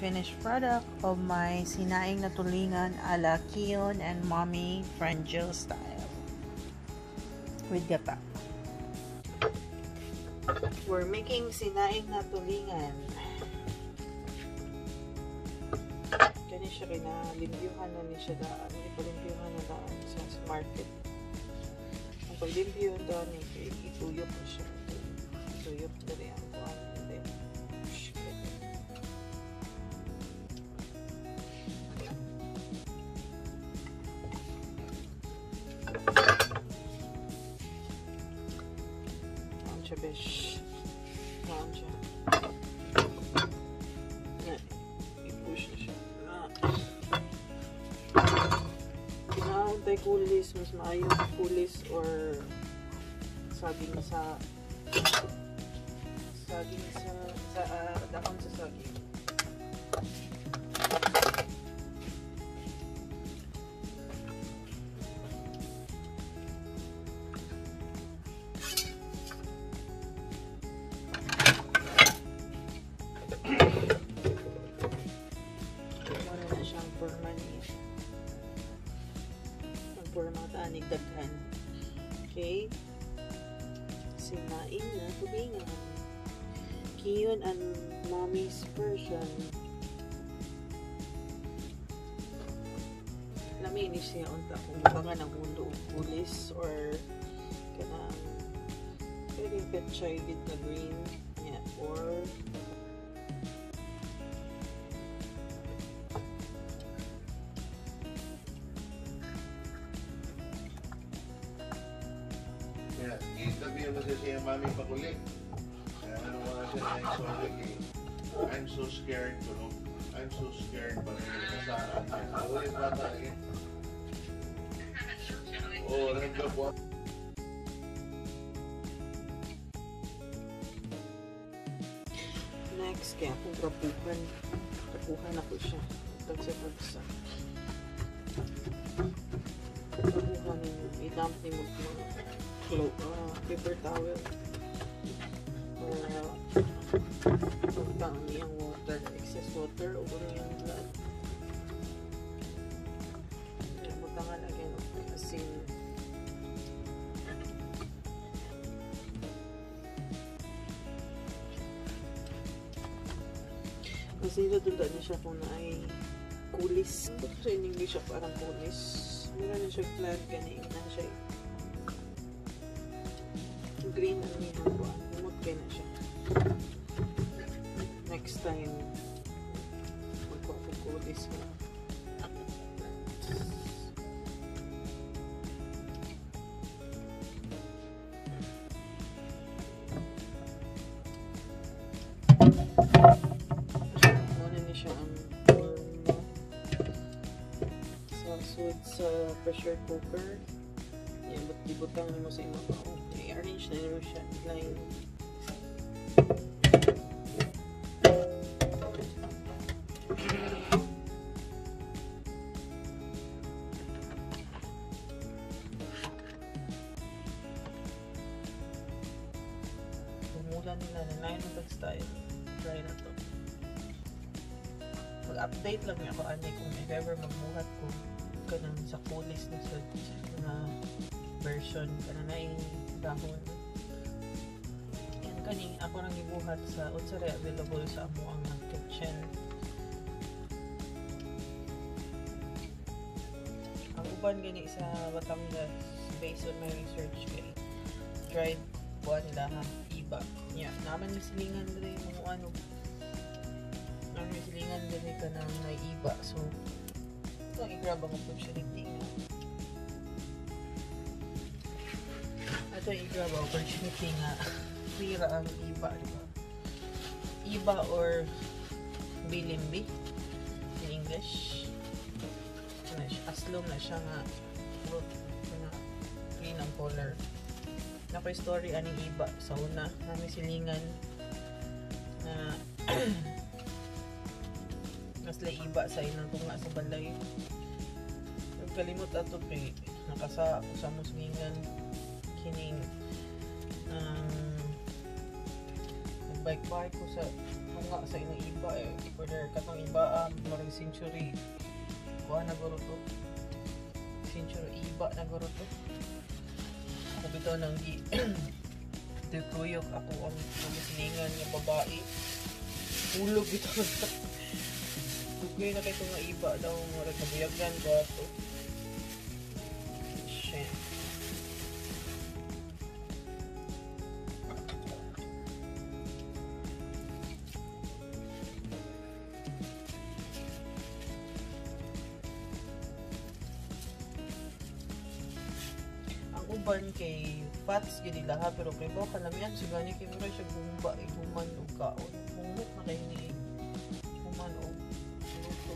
finished product of my sinaing na tulingan ala Kion and Mommy Frangel style with gata. We're making sinaing na tulingan. Kani siya limpyuhan na ni siya daan. Hindi pa limpyuhan na daan sa market. Ang paglimpyuhan daan, ituyok na siya. Ituyok na rin ang kuhan. Siya besh. Naon siya. I-push na siya. Naon tayo kulis. Mas maayong kulis or saging sa dahon sa saging. Daghan. Okay. Sinaing na tulingan. Kion and Mommy's version. Lamin ni siya unta kung mabangan ang mundo o pulis or kanang pwede petchay with na green. Yeah. Or interview mo siya Mami Pakulik. Ano mga siya na exotic I'm so scared to know. I'm so scared but kasaraan niya. Ulit bata again. Oh, nagka po. Next, kaya akong rapuhan. Rapuhan ako siya. Tagsa-tagsa. Rapuhan ninyo. I-dump ninyo mga paper towel para pagtang niyang water, excess water over niyang blood. Butangan again of asin. Kasi natunda niya siya kung na ay kulis. So in English siya parang kulis. Meron na siya flag ganyan na siya green ang niyang buwan. Umot kayo na siya. Next time, magpapakulis ka. Muna niya siya ang sausage sa pressure cooker. Yan, ba't dibutang mo sa imong bao? I-arrange na nyo siya. Line. Pumula nila na 900 style. Try na to. Mag-update lang niya ako ani kung if ever magmuhat ko kanang sa kulis na sa version kanang dahon. Yan kani ako nang gibuhat sa unsay available sa amo ang kitchen. Ang uban gani sa Batangas based on my research kay dried buwan nila ha iba. Yeah, naman ni silingan diri mo ano. Naman ni silingan diri kanang naiba. So ito i-grab ang opportunity nga. Ito i-grab ang opportunity nga pira ang iba, diba? Iba or bilimbi in English. Aslom na siya nga fruit na green ang color. Nakoy story aning iba sa una namin silingan na nasla iba sa inang tunga sa balay. Nagkalimot ato kay nakasa ako sa muslingan kining nagbike-bike ko sa nga sa inang iba eh. Order katong iba marang century. Kuha na guro to. Century iba na guro to. Ako bitaw nang tutuyok ako ang siningan ng babae. Hulog ito. Tugay na kayo nga iba daw marang kabuyagan ko ato. Shit. Uban kay fats gid nila ha, pero kay Boka lang yan so gani kay mura siya gumba iguman og kaon humot na kay ni human og luto.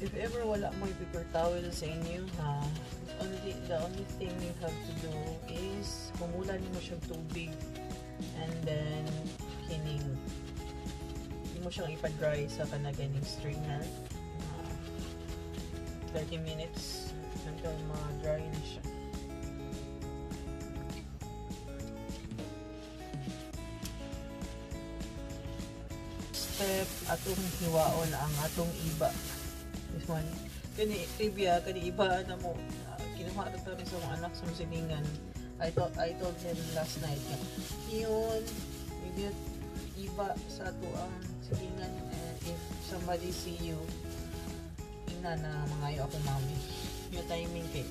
If ever wala mo paper towel sa inyo ha, the only thing you have to do is humula mo siyang tubig and then kining mo siyang ipa-dry sa kanaganing strainer 30 minutes until ma-dry na siya. Step atong hiwaon ang atong iba. This one. Kani trivia, kani iba na mo kinuha na to sa mga anak sa silingan. I told him last night yun yun iba sa ato ang silingan if somebody see you ina na mangayo ako mami yung timing kay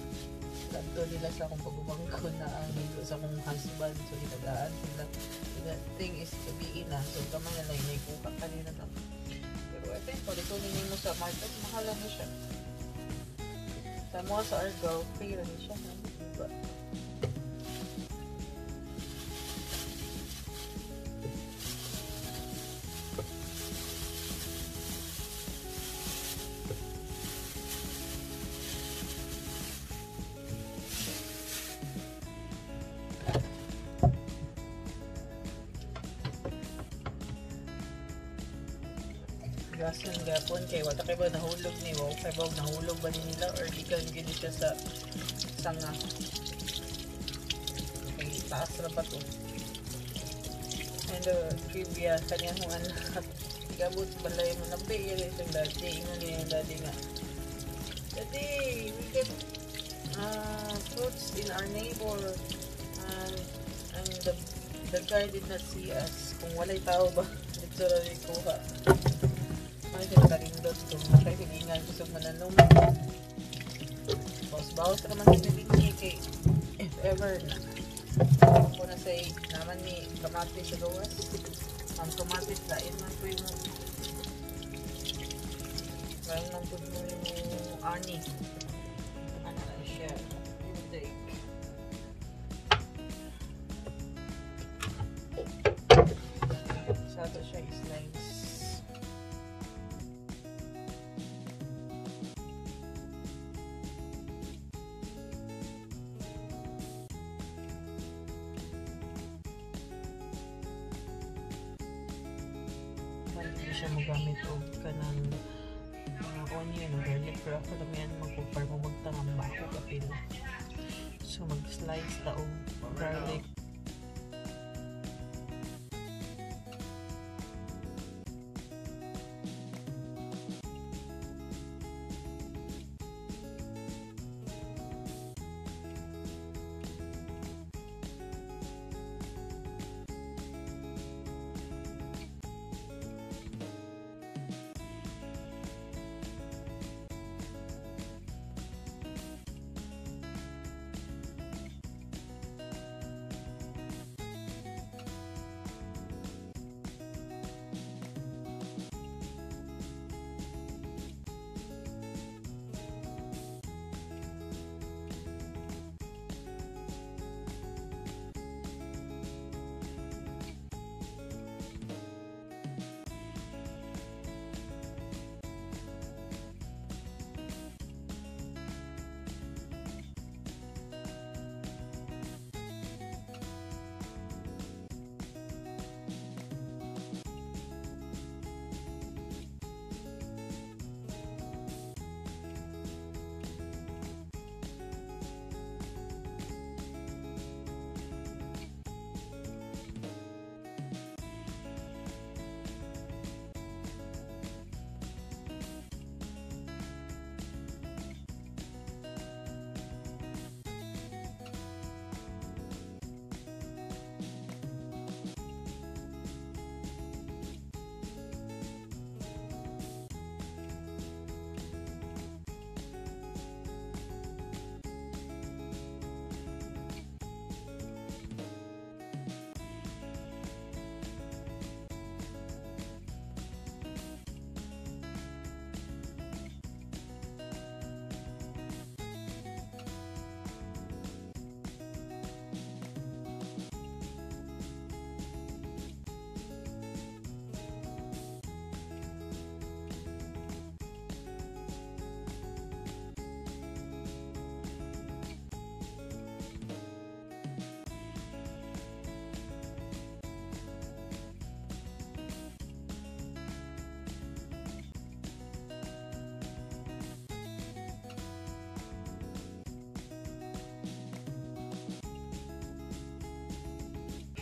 tanto nila sa akong pagubang ko na ang nilo sa akong husband so itagaan sila the thing is sabihin na so kamang nalay may kuka kanina to pero I think pag ito mo sa market mahal na siya sa mga sa Argao pera na siya diba? Gasan gapon kay wala kay ba nahulog ni wow kay ba nahulog ba nila or di ka gid siya sa sanga kay taas ra ba to and trivia kanya mo anak gabot balay mo nabe yun itong dati ingon niya yung dati nga dati we get fruits in our neighbor and the guy did not see us kung walay tao ba dito ra rin kuha ay nakarindot kung kaya hilingan ko sa mananong bawas naman sa nilingi kay if ever na ako na say naman ni kamatis sa gawas ang kamatis lain man po yung lain man po yung ani ano na siya yung day sato siya is nice. Hindi siya magamit o kanang mga onion o garlic pero ako damihan magpupar mo magtangamba ako kapil so mag-slice ta o garlic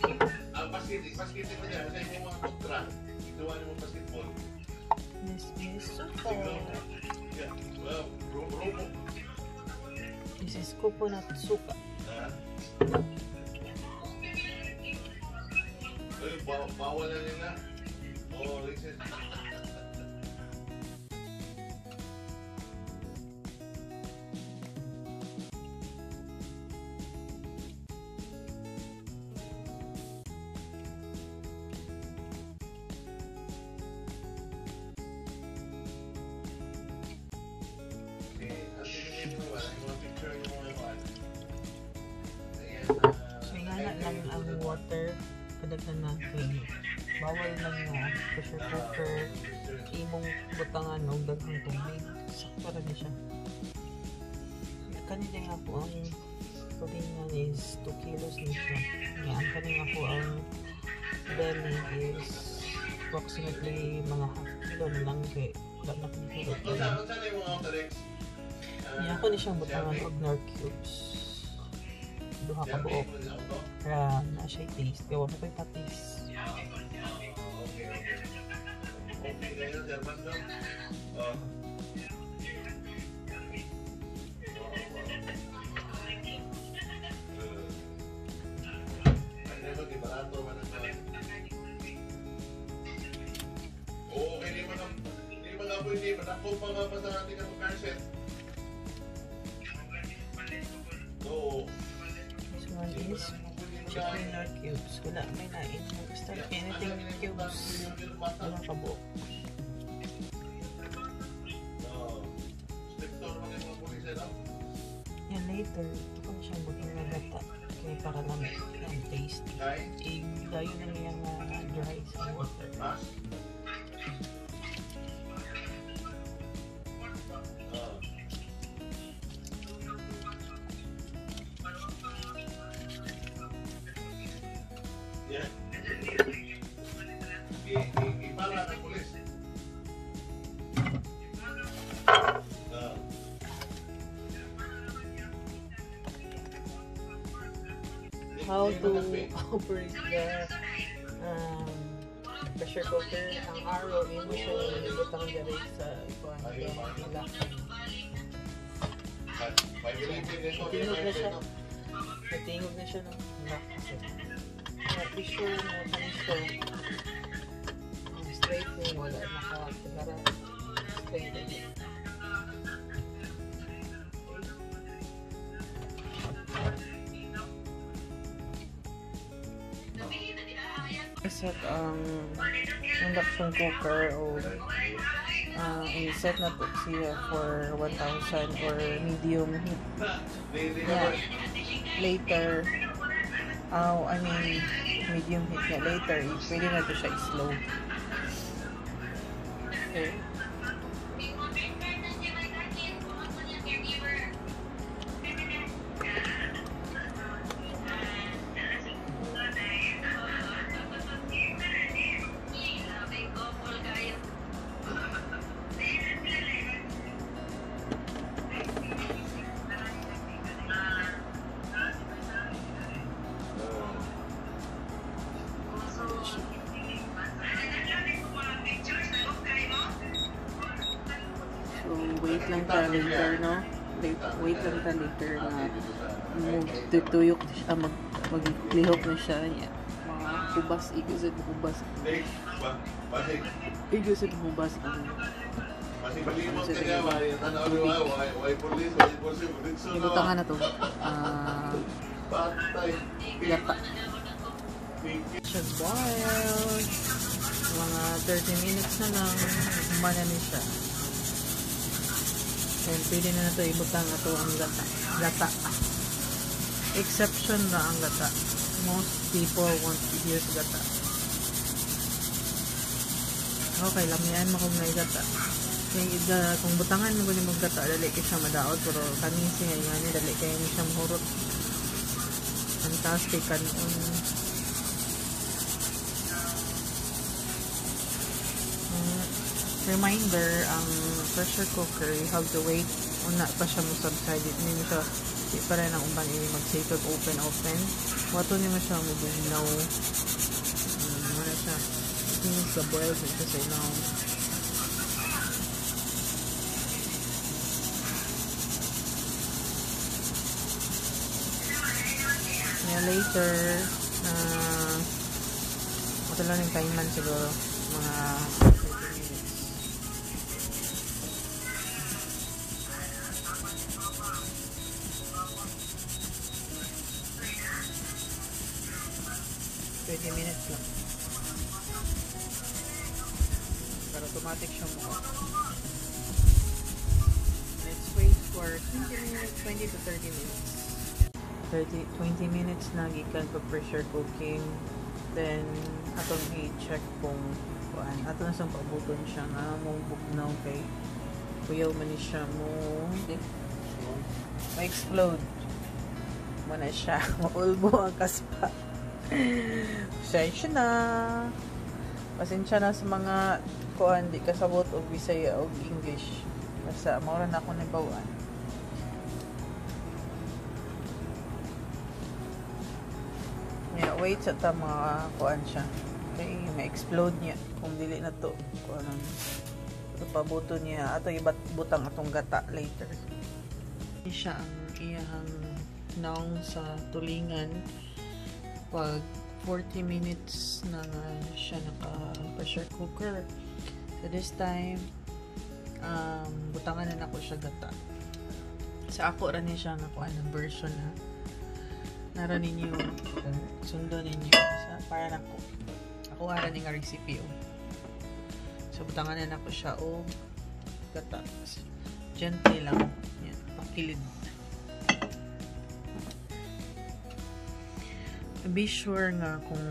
basket mo niya. Sa yung mga kontra. Gawa niyo mo basketball. This is suka. Yeah. Well, robo. This is coconut suka. Bawal na nila. Oh, listen. So, ingana lang ang water. Kadaghan na bawal lang na pressure cooker. Imong butangan ng daghang tubig. Sakto rin siya. Kanina nga po ang tulingan is 2 kilos na siya. Ang kanina po ang belly is approximately mga half kilo na lang kay wala na kong hilot. Ako ni siyang butangan og nor cubes. Duha ka buok. Para na siya taste. Kaya wala ko'y patis. Pwede, matakot pa nga pa sa ating kaset. Oo. This one is chicken nor cubes. Wala, may nain. Basta anything cubes. Wala ka buo. Yan later, ako na siyang bukang nagata. Kaya para lang ang taste. Dayo na niya nga dry sa water. How to operate the pressure cooker. Ang arrow, yun mo siya nilibutang dali sa ikuan. Ilak. Tingog na siya. Natingog na siya ng lock. Be sure mo kanito. Straight yung wala. Nakakagara. Straight din. Set ang induction cooker o i-set na to siya for 1,000 or medium heat. Yeah. Later, medium heat niya. Later, pwede na to siya i-slow. Okay. Wait lang ta later, no? Wait lang ta later na magtutuyok siya, maglihok na siya. Yeah. Mga hubas, igusad hubas. Igusad hubas ang ibutangan na to. Gata. Siya boiled. Mga 30 minutes na lang, humana na siya. And pwede na ito ibutang ito ang gata. Exception na ang gata. Most people want to use gata. Okay, lamian mo kung may gata. Kung butangan mo kung gata, dali kayo siya madaot. Pero kaning singay nga niya, dali kayo niya siya mahurot. Fantastic kanon. Reminder, ang pressure cooker, you have to wait una pa siya mo subside. Hindi mo siya di pa rin ang uban ini mag-say open. Wato niya siya mabugnaw. Wala siya. Ito sa boil ito sa inaw. Later, ito lang yung timeman siguro, mga 30 minutes lang. Pero automatic siya mo. Let's wait for 20 to 30 minutes. 20 minutes na gikan pag pressure cooking. Then atong i-check kung ato na sang pabuton siya nga mo bugnaw kay kuyaw man ni siya mo ma-explode mo na siya maulbo ang kaspa. Pasensya na sa mga kuan di kasabot og Bisaya og English basta maura na ako nibawaan. Wait sa ta mga kuan siya kay ma-explode niya kung dili na to kuan ito pabuto niya ato ibat butang atong gata later. Siya ang iyang naong sa tulingan pag 40 minutes na siya naka pressure cooker. So this time butangan na nako siya gata sa ako ra ni siya nga kuan ang version ha. Nara ninyo sundo ninyo sa para nako ako ara ni nga recipe so butangan na nako siya o gata gently lang yan pakilid. Be sure nga kung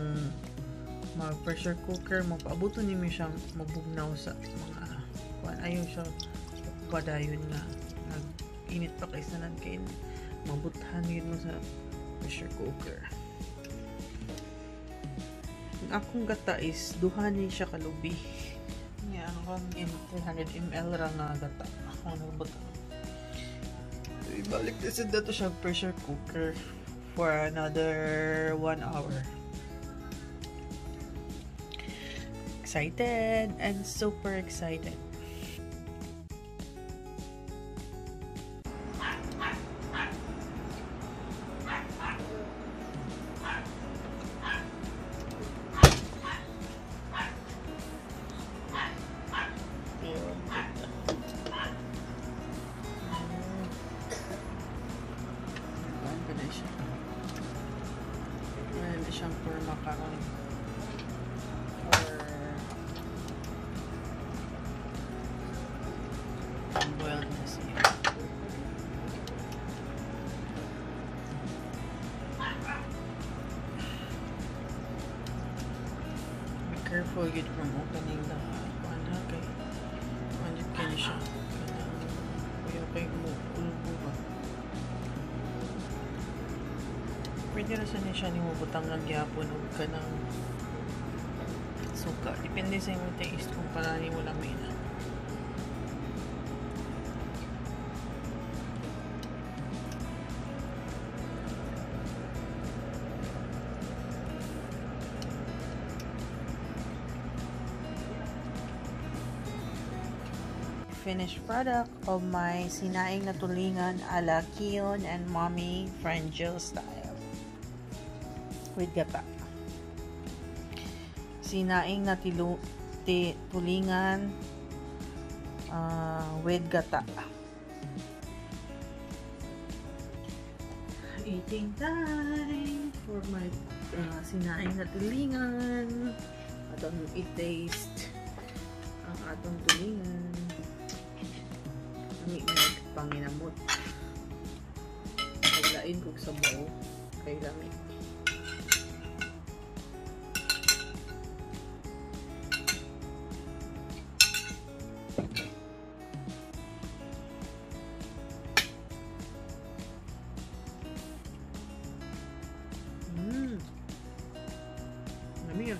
mag pressure cooker mo paabuton niyo siyang mabugnaw sa mga kuan ayaw siya padayon nga nag-init pa kay sanan kay mabuthan yun mo sa pressure cooker. Ang akong gata is duhanin siya kalubi. Nga akong 300 ml ra nga gata. Ako nagbutang. Ibalik kasi dato siya pressure cooker for another 1 hour. Excited and super excited. Siyang for macaron or boiled na siya. Be careful yun from opening the one kay manjit kayo siya kuya kay ulbo ba. Pwede na sana siya nimubutang ng gyapon o ka ng suka. Depende sa imong taste kung parani mo lang may na. Finished product of my sinaing na tulingan ala Kion and Mommy Friend Jill style. With gata. Sinaing na tulingan with gata. Eating time for my sinaing na tulingan. Atong i-taste ang atong tulingan. Ang panginamot. Paglain kog sa buo kay lami. Lami yan.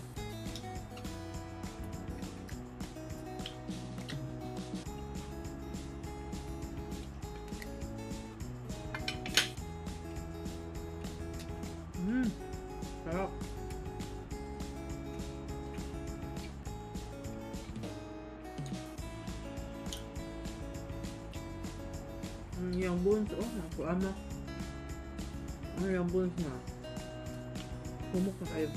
Yung bones, oh, naku ama. Ano yung bones na? Pumok na kayo.